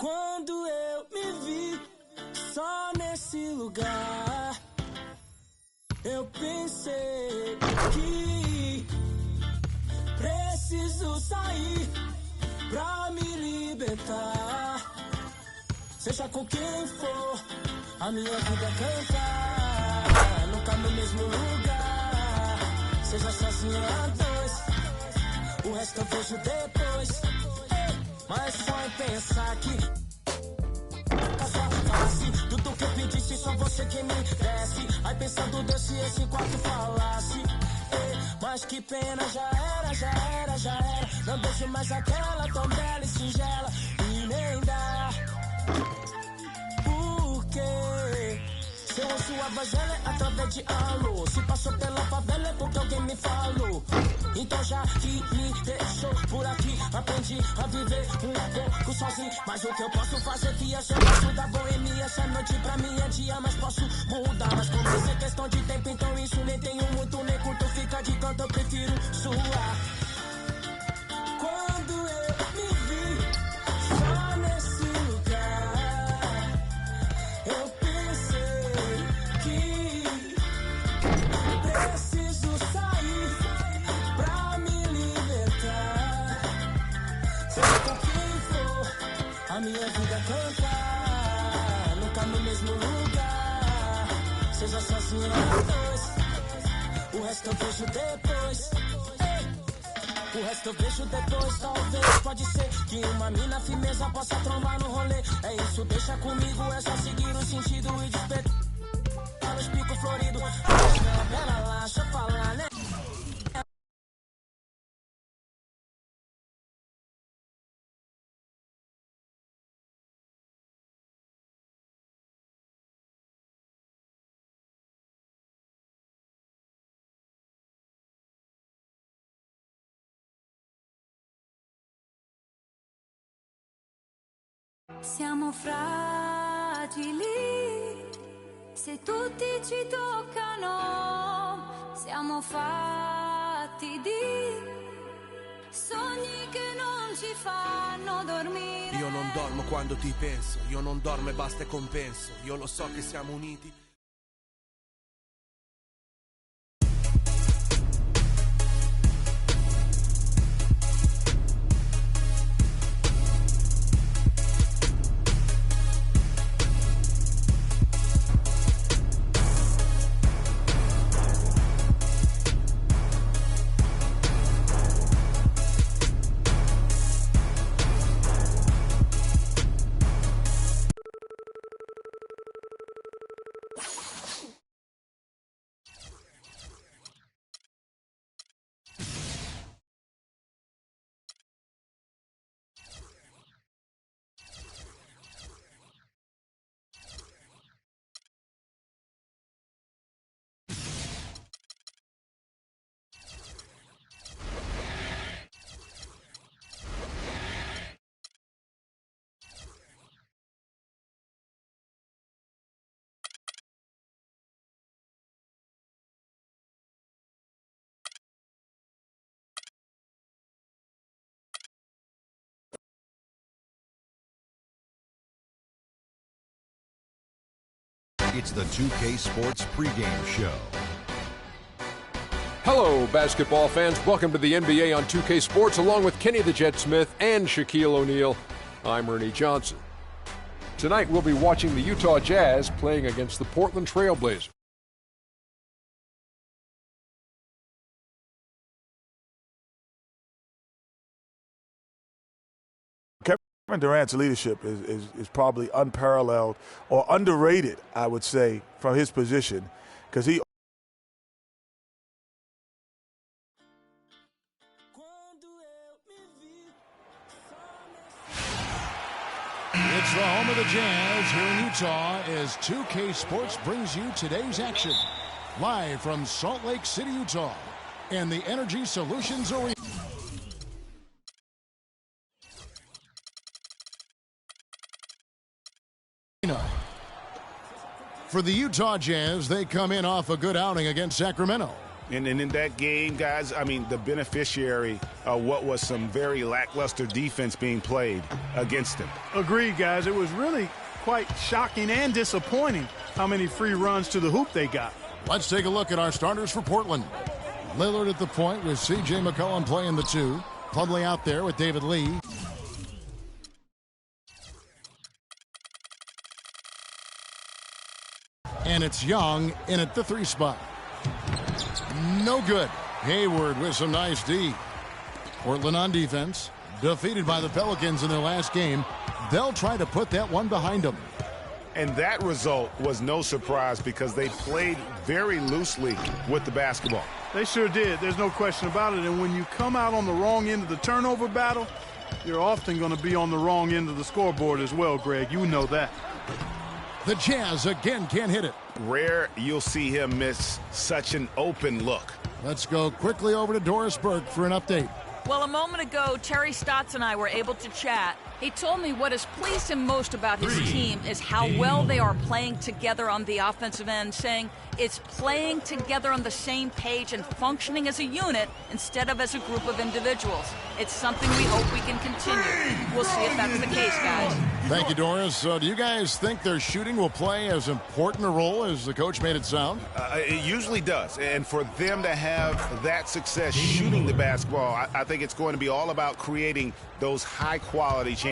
Quando eu me vi só nesse lugar, eu pensei que preciso sair pra me libertar. Seja com quem for, a minha vida é cantar. Nunca no mesmo lugar, seja sozinho a dois, o resto eu vejo depois. Mas só em pensar que tudo que eu pedisse, só você que me desse. Aí pensando Deus se esse quarto falasse. Mas que pena, já era. Não deixo mais aquela tão bela e singela. E nem dá. Porque se eu ouço a voz dela é através de alô. Se passou pela favela é porque alguém me falou. Então já que me deixou por aqui, aprendi a viver um pouco sozinho. Mas o que eu posso fazer que essa noite da boemia, essa noite pra mim é dia, mas posso mudar. Mas como isso é questão de tempo, então isso nem tenho muito, nem curto, fica de canto, eu prefiro suar. Quando eu me vi só nesse lugar, eu pensei que preciso sair pra me libertar. Seja com quem for, a minha vida é cantar. Nunca no mesmo lugar, seja sozinho a dois, o resto eu vejo depois. O resto eu vejo depois, talvez. Pode ser que uma mina firmeza possa trombar no rolê. É isso, deixa comigo, é só seguir o sentido e despertar os picos floridos. Pera lá, deixa eu falar, né? Siamo fragili, se tutti ci toccano, siamo fatti di sogni che non ci fanno dormire. Io non dormo quando ti penso, io non dormo e basta e compenso, io lo so che siamo uniti. It's the 2K Sports pregame show. Hello, basketball fans. Welcome to the NBA on 2K Sports, along with Kenny the Jet Smith and Shaquille O'Neal. I'm Ernie Johnson. Tonight, we'll be watching the Utah Jazz playing against the Portland Trail Blazers. Kevin Durant's leadership is probably unparalleled or underrated, I would say, from his position, because he It's the home of the Jazz here in Utah as 2K Sports brings you today's action. Live from Salt Lake City, Utah, and the Energy Solutions Arena. For the Utah Jazz, they come in off a good outing against Sacramento. And in that game, guys, I mean, the beneficiary of what was some very lackluster defense being played against them. Agreed, guys. It was really quite shocking and disappointing how many free runs to the hoop they got. Let's take a look at our starters for Portland. Lillard at the point with C.J. McCollum playing the 2. Plumlee out there with David Lee. And it's Young in at the 3 spot. No good. Hayward with some nice D. Portland on defense. Defeated by the Pelicans in their last game. They'll try to put that one behind them. And that result was no surprise because they played very loosely with the basketball. They sure did. There's no question about it. And when you come out on the wrong end of the turnover battle, you're often going to be on the wrong end of the scoreboard as well, Greg. You know that. The Jazz again can't hit it. Rare you'll see him miss such an open look. Let's go quickly over to Doris Burke for an update. Well, a moment ago, Terry Stotts and I were able to chat. He told me what has pleased him most about his team is how well they are playing together on the offensive end, saying it's playing together on the same page and functioning as a unit instead of as a group of individuals. It's something we hope we can continue. We'll see if that's the case, guys. Thank you, Doris. Do you guys think their shooting will play as important a role as the coach made it sound? It usually does. And for them to have that success shooting the basketball, I think it's going to be all about creating those high-quality chances.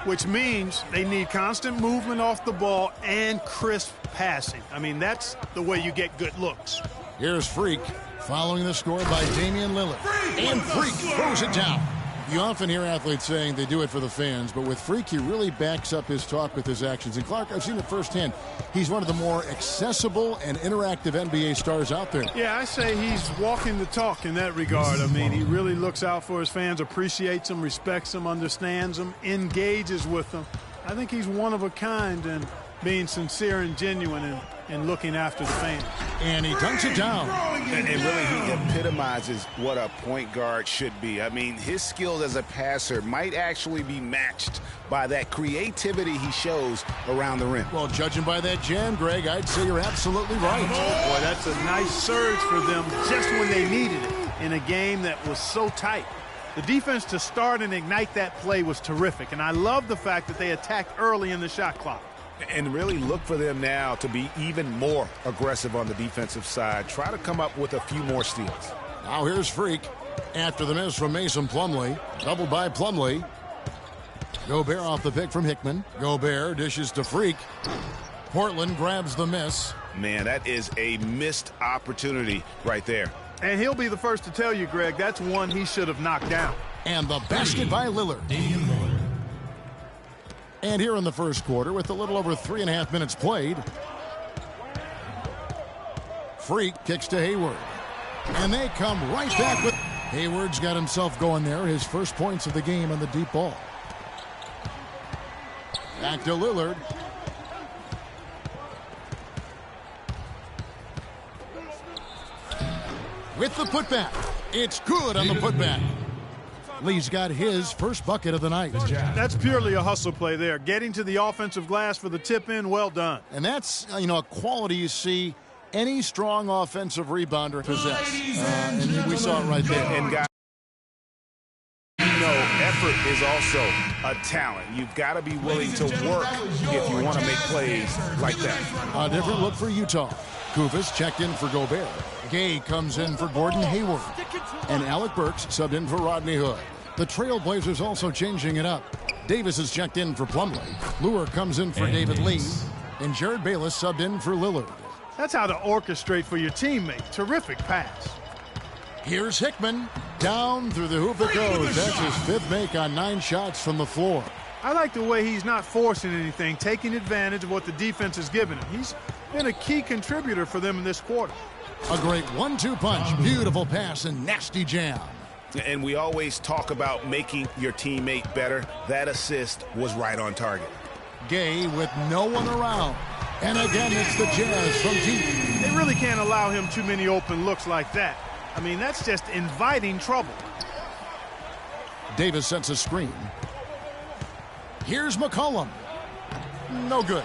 Which means they need constant movement off the ball and crisp passing. I mean, that's the way you get good looks. Here's Freak following the score by Damian Lillard. And Freak throws it down. You often hear athletes saying they do it for the fans, but with Freak, he really backs up his talk with his actions. And Clark, I've seen it firsthand. He's one of the more accessible and interactive NBA stars out there. Yeah, I say he's walking the talk in that regard. I mean, he really looks out for his fans, appreciates them, respects them, understands them, engages with them. I think he's one of a kind and being sincere and genuine and looking after the fans. And he dunks it down. And really, he epitomizes what a point guard should be. I mean, his skills as a passer might actually be matched by that creativity he shows around the rim. Well, judging by that jam, Greg, I'd say you're absolutely right. Boy, that's a nice surge for them just when they needed it in a game that was so tight. The defense to start and ignite that play was terrific, and I love the fact that they attacked early in the shot clock. And really look for them now to be even more aggressive on the defensive side. Try to come up with a few more steals. Now here's Freak after the miss from Mason Plumlee. Doubled by Plumlee. Gobert off the pick from Hickman. Gobert dishes to Freak. Portland grabs the miss. Man, that is a missed opportunity right there. And he'll be the first to tell you, Greg, that's one he should have knocked down. And the basket by Lillard. And here in the first quarter, with a little over 3.5 minutes played, Freak kicks to Hayward. And they come right back with... Hayward's got himself going there, his first points of the game on the deep ball. Back to Lillard. With the putback. It's good on the putback. Lee's got his first bucket of the night. That's purely a hustle play there. Getting to the offensive glass for the tip-in, well done. And that's, a quality you see any strong offensive rebounder possess. And we saw it right there. And guys, effort is also a talent. You've got to be willing to work if you want to make plays like that. A different look for Utah. Kufis checked in for Gobert. Gay comes in for Gordon Hayward. And Alec Burks subbed in for Rodney Hood. The Trailblazers also changing it up. Davis is checked in for Plumlee. Lure comes in for David Lee. And Jared Bayless subbed in for Lillard. That's how to orchestrate for your teammate. Terrific pass. Here's Hickman. Down through the hoop it goes. That's his 5th make on 9 shots from the floor. I like the way he's not forcing anything, taking advantage of what the defense is giving him. He's been a key contributor for them in this quarter. A great 1-2 punch. Beautiful pass and nasty jam. And we always talk about making your teammate better. That assist was right on target. Gay with no one around. And again, it's the Jazz from deep. They really can't allow him too many open looks like that. I mean, that's just inviting trouble. Davis sets a screen. Here's McCollum. No good.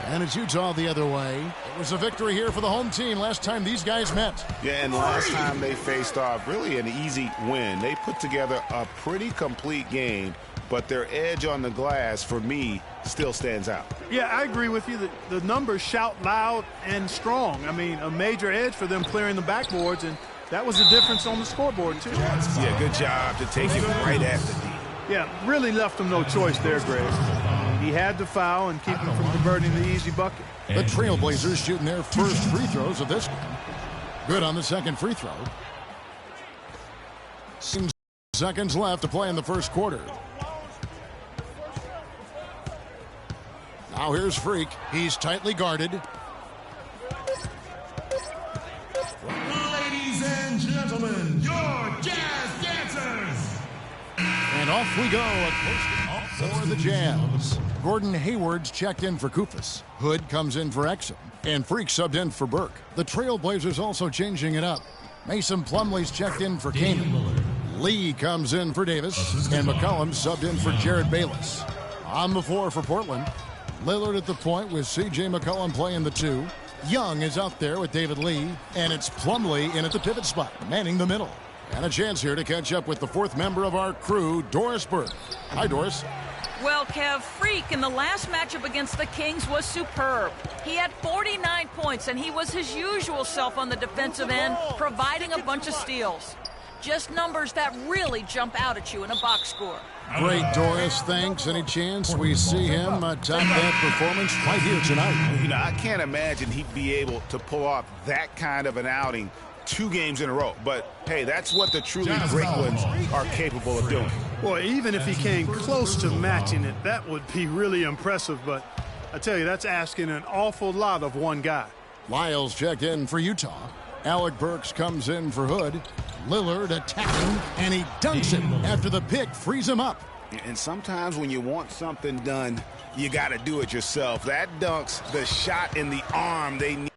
And it's Utah the other way. It was a victory here for the home team last time these guys met. Yeah, and last time they faced off, really an easy win. They put together a pretty complete game, but their edge on the glass, for me, still stands out. Yeah, I agree with you. The numbers shout loud and strong. I mean, a major edge for them clearing the backboards, and that was the difference on the scoreboard, too. Yeah, good job to take it right at the D. Yeah, really left him no choice there, Greg. He had to foul and keep him from converting the easy bucket. The Trailblazers shooting their first free throws of this one. Good on the second free throw. 6 seconds left to play in the first quarter. Now here's Freak. He's tightly guarded. Ladies and gentlemen, your Jazz dancers. And off we go for the Jazz. Gordon Hayward's checked in for Koufos. Hood comes in for Exum. And Freak subbed in for Burke. The Trailblazers also changing it up. Mason Plumlee's checked in for Kanan. Lee comes in for Davis. And McCollum subbed in for Jared Bayless. On the floor for Portland. Lillard at the point with C.J. McCollum playing the 2. Young is out there with David Lee. And it's Plumlee in at the pivot spot, manning the middle. And a chance here to catch up with the fourth member of our crew, Doris Burke. Hi, Doris. Well, Kev, Freak in the last matchup against the Kings was superb. He had 49 points, and he was his usual self on the defensive end, providing a bunch of steals. Just numbers that really jump out at you in a box score. Great, Doris. Thanks. Any chance we see him top that performance right here tonight? You know, I can't imagine he'd be able to pull off that kind of an outing 2 games in a row. But, hey, that's what the truly great ones are capable of doing. Boy, even if he came close to matching it, that would be really impressive. But I tell you, that's asking an awful lot of one guy. Lyles checked in for Utah. Alec Burks comes in for Hood. Lillard attacking, and he dunks it after the pick frees him up. And sometimes when you want something done, you got to do it yourself. That dunks the shot in the arm they need.